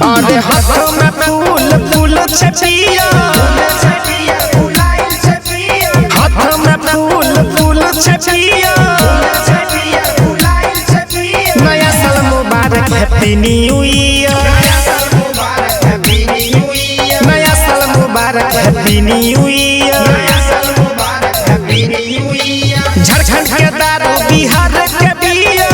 अरे हाथ में फूल फूल छपिया हाथ में फूल फूल छपिया नया साल मुबारक हैप्पी न्यू ईयर नया साल मुबारक हैप्पी न्यू ईयर झारखंड के दारू बिहार के बिया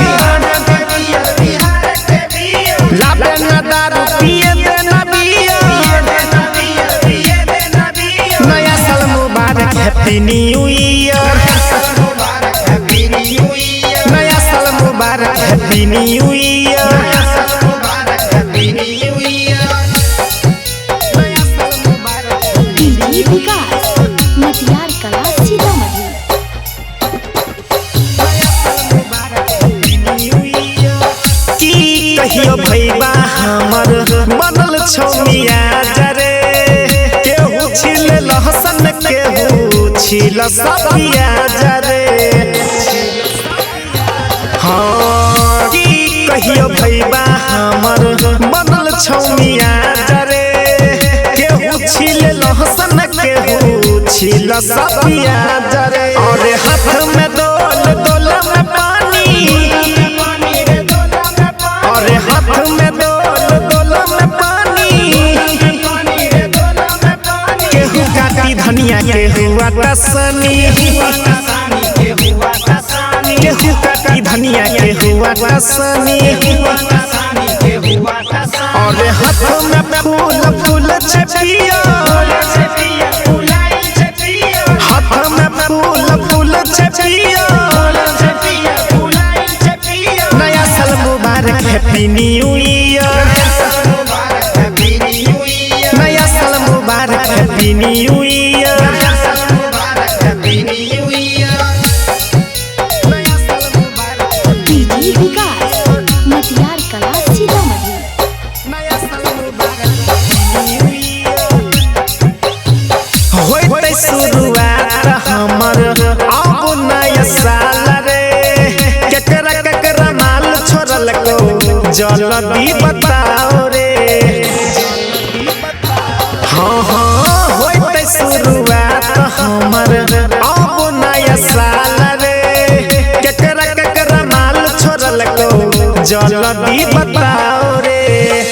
लाबे न दारू पिए देना बिया नया साल मुबारक हैप्पी न्यू ईयर नया साल मुबारक हैप्पी न्यू ईयर डीजे विकास मटियार कला सीतामढ़ी। की कहियो भैया हमर बनल छौमिया जरे केहू छिल लहसन केहू छिल सबिया जरे हाँ की कहियो भैया हमर बनल छौमिया जरे केहू छिल लहसन केहू छिल सबिया जरे और हाथ में दोल दोल में पानी और हाथ में दोल दोल में पानी केहू काटी धनिया केहू आटासनी केहू काटी धनिया केहू आटासनी और हाथ में फूल फूल छपिया हाथ में फूल फूल छपिया नया साल मुबारक हैप्पी न्यू ईयर नया साल मुबारक हैप्पी न्यू ईयर डीजे विकास मटियार कला सीतामढ़ी। होइते शुरुआत हमर अब नया साल रे केकरा केकरा माल छोड़ल को जल्दी बताओ रे हाँ हाँ होइते शुरुआत हमर अब नया साल रे केकरा केकरा माल छोड़ल को जल्दी बताओ रे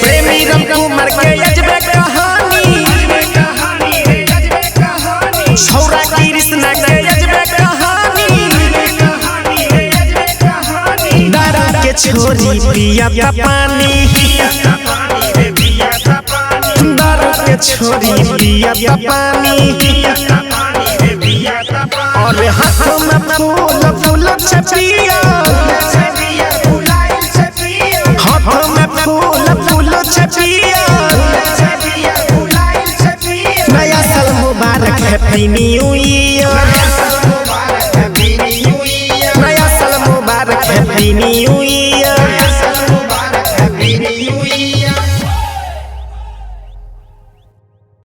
प्रेमी राम कुमार के अजबे कहानी छौरा कृष्णा के अजबे कहानी दारू के छोरी पिया पानी दारू के छोरी पिया पानी और हाथ में फूल फूल छपिया हाथ में फूल फूल छपिया नया साल मुबारक हैप्पी न्यू ईयर नया साल मुबारक हैप्पी न्यू